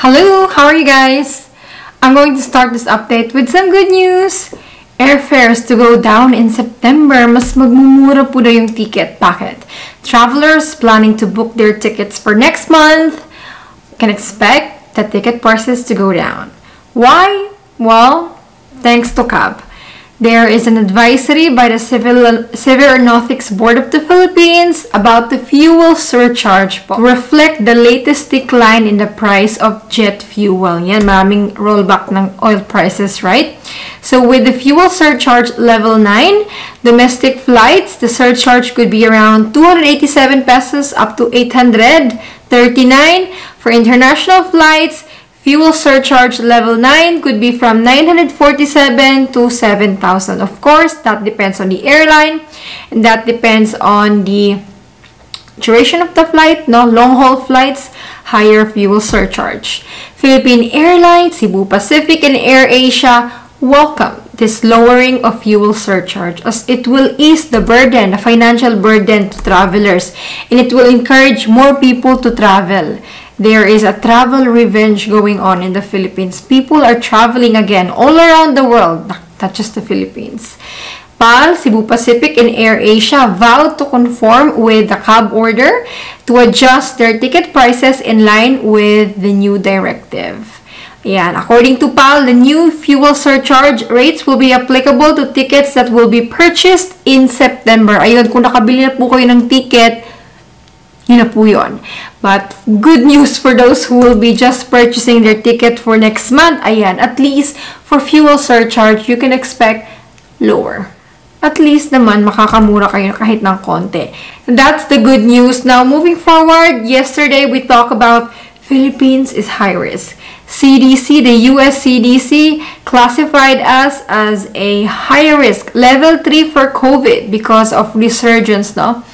Hello, how are you guys? I'm going to start this update with some good news. Airfares to go down in September. Mas magmumura po na yung ticket. Bakit? Travelers planning to book their tickets for next month can expect the ticket prices to go down. Why? Well, thanks to CAB. There is an advisory by the Civil Aeronautics Board of the Philippines about the fuel surcharge to reflect the latest decline in the price of jet fuel. Yan, maraming rollback ng oil prices, right? So with the fuel surcharge level 9, domestic flights, the surcharge could be around 287 pesos up to 839. For international flights, fuel surcharge level 9 could be from 947 to 7,000. Of course, that depends on the airline and that depends on the duration of the flight. No, long-haul flights, higher fuel surcharge. Philippine Airlines, Cebu Pacific, and AirAsia welcome this lowering of fuel surcharge as it will ease the burden, the financial burden to travelers, and it will encourage more people to travel. There is a travel revenge going on in the Philippines. People are traveling again all around the world, not just the Philippines. PAL, Cebu Pacific, and AirAsia vowed to conform with the CAB order to adjust their ticket prices in line with the new directive. Ayan. According to PAL, the new fuel surcharge rates will be applicable to tickets that will be purchased in September. Ayun, kung nakabili na po kayo ng ticket, yun na po yun. But good news for those who will be just purchasing their ticket for next month. Ayan, at least for fuel surcharge, you can expect lower. At least naman, makakamura kayo kahit ng konti. That's the good news. Now, moving forward, yesterday we talked about Philippines is high risk. CDC, the US CDC, classified us as a high risk, level 3 for COVID because of resurgence, no?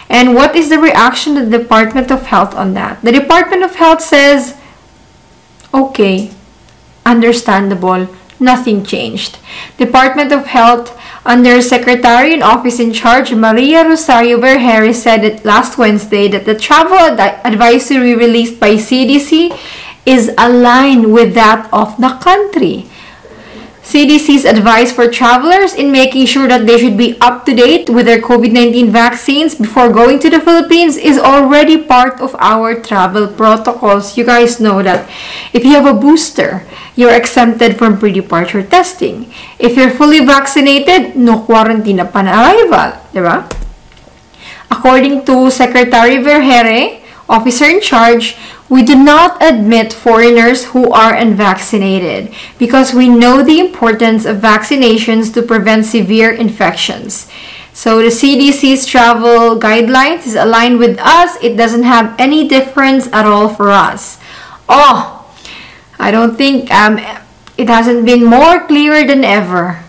And what is the reaction of the Department of Health on that? The Department of Health says, okay, understandable, nothing changed. Department of Health Undersecretary and Office in Charge Maria Rosario Vergeire said it last Wednesday that the travel advisory released by CDC is aligned with that of the country. CDC's advice for travelers in making sure that they should be up to date with their COVID-19 vaccines before going to the Philippines is already part of our travel protocols. You guys know that if you have a booster, you're exempted from pre-departure testing. If you're fully vaccinated, no quarantine upon arrival, diba? According to Secretary Vergeire, officer in charge, we do not admit foreigners who are unvaccinated because we know the importance of vaccinations to prevent severe infections. So the CDC's travel guidelines is aligned with us. It doesn't have any difference at all for us. Oh, I don't think it hasn't been more clear than ever.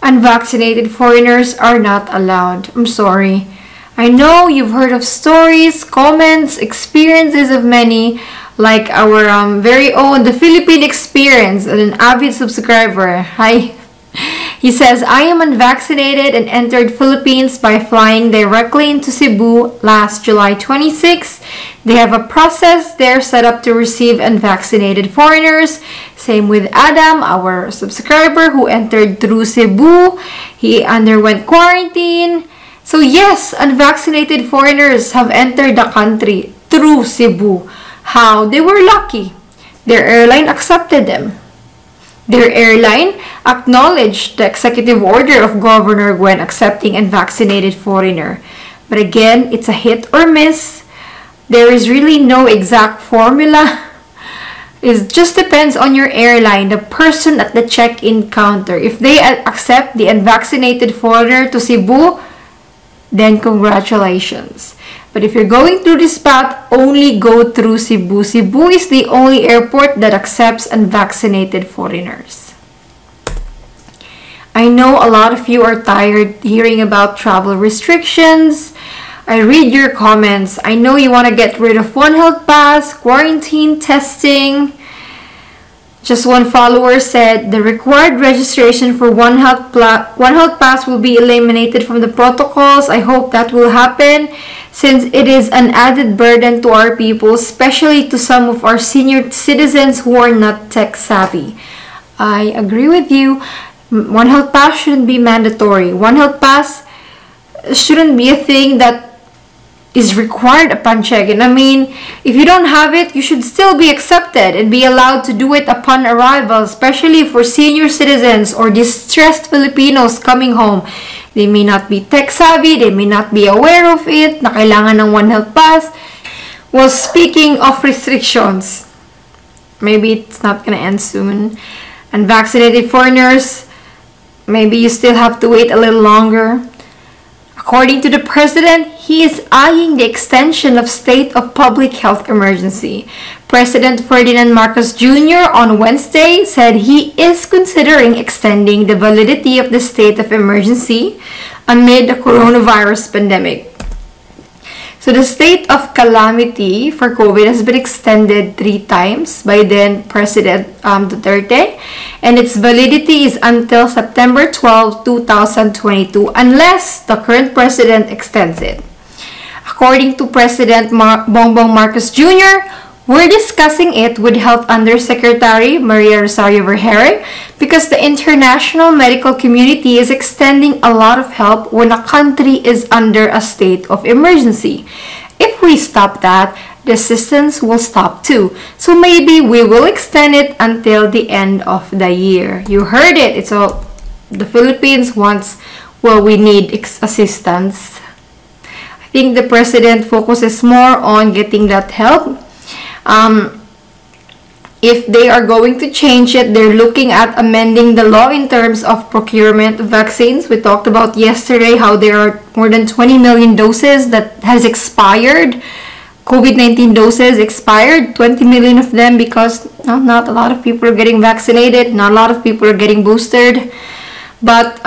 Unvaccinated foreigners are not allowed. I'm sorry. I know you've heard of stories, comments, experiences of many, like our very own The Philippine Experience, an avid subscriber. Hi. He says, I am unvaccinated and entered Philippines by flying directly into Cebu last July 26. They have a process there set up to receive unvaccinated foreigners. Same with Adam, our subscriber who entered through Cebu. He underwent quarantine. So yes, unvaccinated foreigners have entered the country through Cebu. How? They were lucky. Their airline accepted them. Their airline acknowledged the executive order of Governor Gwen accepting unvaccinated foreigner. But again, it's a hit or miss. There is really no exact formula. It just depends on your airline, the person at the check-in counter. If they accept the unvaccinated foreigner to Cebu, then congratulations. But if you're going through this path, only go through Cebu. Cebu is the only airport that accepts unvaccinated foreigners. I know a lot of you are tired hearing about travel restrictions. I read your comments. I know you want to get rid of One Health Pass, quarantine, testing. Just one follower said the required registration for One Health Pass will be eliminated from the protocols. I hope that will happen since it is an added burden to our people, especially to some of our senior citizens who are not tech savvy. I agree with you. One Health Pass shouldn't be mandatory. One Health Pass shouldn't be a thing that is required upon check-in. I mean, if you don't have it, you should still be accepted and be allowed to do it upon arrival, especially for senior citizens or distressed Filipinos coming home. They may not be tech savvy, they may not be aware of it, na kailangan ng One Health Pass. Well, speaking of restrictions, maybe it's not gonna end soon. Unvaccinated foreigners, maybe you still have to wait a little longer. According to the president, he is eyeing the extension of state of public health emergency. President Ferdinand Marcos Jr. on Wednesday said he is considering extending the validity of the state of emergency amid the coronavirus pandemic. So the state of calamity for COVID has been extended 3 times by then President Duterte, and its validity is until September 12, 2022, unless the current president extends it. According to President Bongbong Marcos Jr., we're discussing it with Health Undersecretary Maria Rosario Vergere because the international medical community is extending a lot of help when a country is under a state of emergency. If we stop that, the assistance will stop too. So maybe we will extend it until the end of the year. You heard it. It's all the Philippines wants, well, we need assistance. I think the president focuses more on getting that help. If they are going to change it, they're looking at amending the law in terms of procurement of vaccines. We talked about yesterday how there are more than 20 million doses that has expired. COVID-19 doses expired, 20 million of them, because not a lot of people are getting vaccinated, not a lot of people are getting boosted. But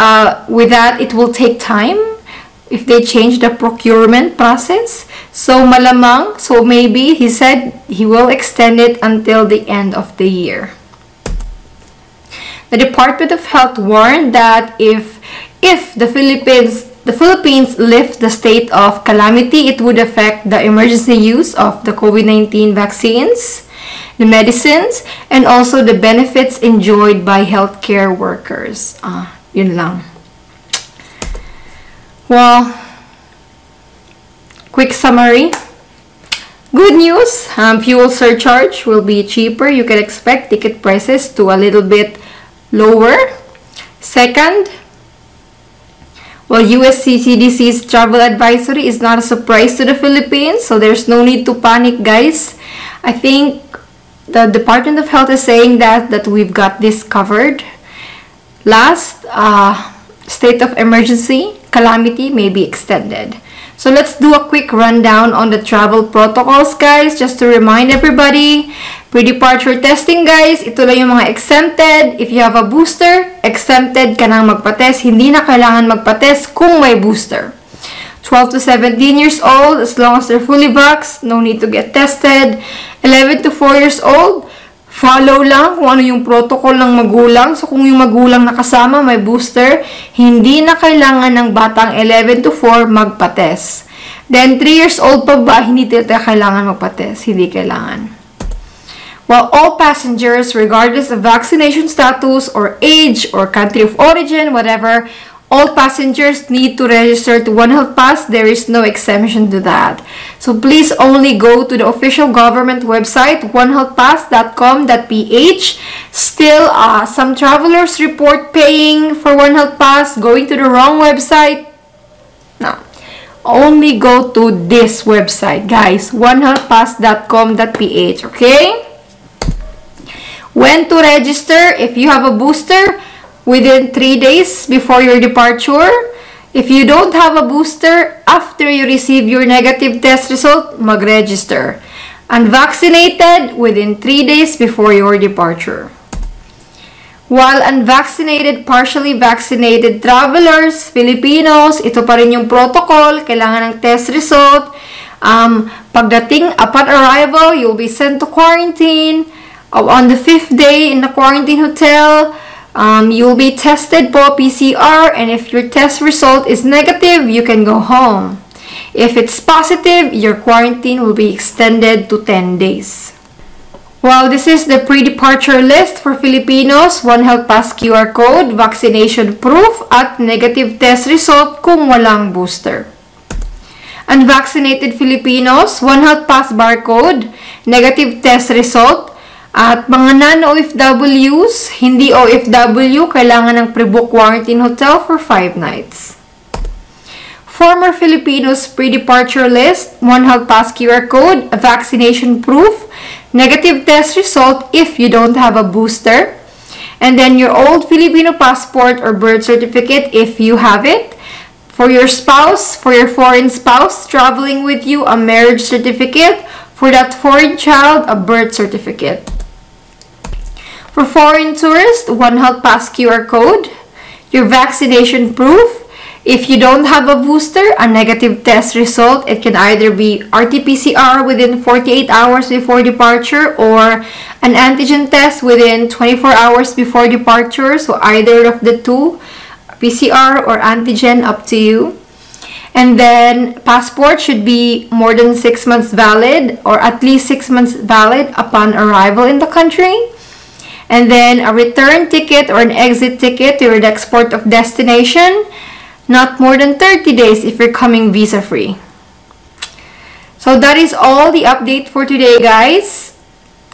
with that, it will take time if they change the procurement process. So malamang, so maybe he said he will extend it until the end of the year. The Department of Health warned that if the Philippines lift the state of calamity, it would affect the emergency use of the COVID-19 vaccines, the medicines, and also the benefits enjoyed by healthcare workers. Yun lang. Well, quick summary. Good news, fuel surcharge will be cheaper. You can expect ticket prices to a little bit lower. Second, well, US CDC's travel advisory is not a surprise to the Philippines, so there's no need to panic, guys. I think the Department of Health is saying that we've got this covered. Last, state of emergency, calamity may be extended. So let's do a quick rundown on the travel protocols, guys, just to remind everybody. Pre-departure testing, guys, ito lang yung mga exempted. If you have a booster, exempted ka nang magpa-test. Hindi na kailangan magpa-test kung may booster. 12 to 17 years old, as long as they're fully vaxxed, no need to get tested. 11 to 4 years old, follow lang kung ano yung protocol ng magulang. So, kung yung magulang nakasama, may booster, hindi na kailangan ng batang 11 to 4 magpa-test. Then, 3 years old pa ba, hindi tayo kailangan magpa-test. Hindi kailangan. Well, all passengers, regardless of vaccination status or age or country of origin, whatever, all passengers need to register to One Health Pass. There is no exemption to that. So please only go to the official government website, onehealthpass.com.ph. Still, some travelers report paying for One Health Pass, going to the wrong website. No. Only go to this website, guys, onehealthpass.com.ph, okay? When to register, if you have a booster, within 3 days before your departure. If you don't have a booster, after you receive your negative test result, mag-register. Unvaccinated, within 3 days before your departure. While unvaccinated, partially vaccinated travelers, Filipinos, ito pa rin yung protocol, kailangan ng test result. Pagdating, upon arrival, you'll be sent to quarantine. On the 5th day in the quarantine hotel, you'll be tested po PCR, and if your test result is negative, you can go home. If it's positive, your quarantine will be extended to 10 days. Well, this is the pre-departure list for Filipinos. 1 health pass QR code, vaccination proof, at negative test result kung walang booster. Unvaccinated Filipinos, 1 health pass barcode, negative test result, at mga non-OFWs, hindi OFW, kailangan ng pre-book quarantine hotel for 5 nights. Former Filipinos pre-departure list, 1 health pass QR code, a vaccination proof, negative test result if you don't have a booster, and then your old Filipino passport or birth certificate if you have it. For your spouse, for your foreign spouse traveling with you, a marriage certificate. For that foreign child, a birth certificate. For foreign tourists, 1 health pass QR code, your vaccination proof. If you don't have a booster, a negative test result. It can either be RT-PCR within 48 hours before departure or an antigen test within 24 hours before departure. So either of the two, PCR or antigen, up to you. And then passport should be more than 6 months valid or at least 6 months valid upon arrival in the country. And then a return ticket or an exit ticket to your next port of destination. Not more than 30 days if you're coming visa-free. So that is all the update for today, guys.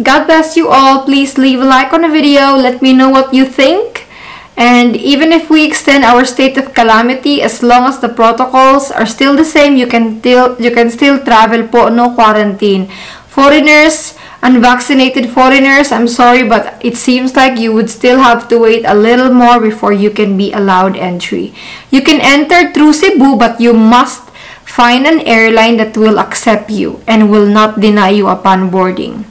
God bless you all. Please leave a like on the video. Let me know what you think. And even if we extend our state of calamity, as long as the protocols are still the same, you can still travel po, no quarantine. Foreigners, unvaccinated foreigners, I'm sorry, but it seems like you would still have to wait a little more before you can be allowed entry. You can enter through Cebu, but you must find an airline that will accept you and will not deny you upon boarding.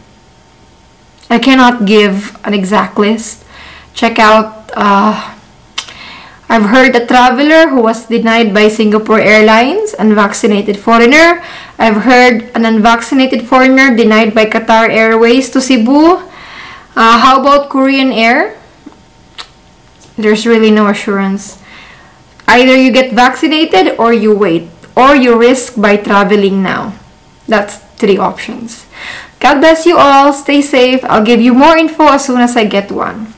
I cannot give an exact list. Check out, I've heard a traveler who was denied by Singapore Airlines, unvaccinated foreigner. I've heard an unvaccinated foreigner denied by Qatar Airways to Cebu. How about Korean Air? There's really no assurance. Either you get vaccinated or you wait, or you risk by traveling now. That's 3 options. God bless you all. Stay safe. I'll give you more info as soon as I get one.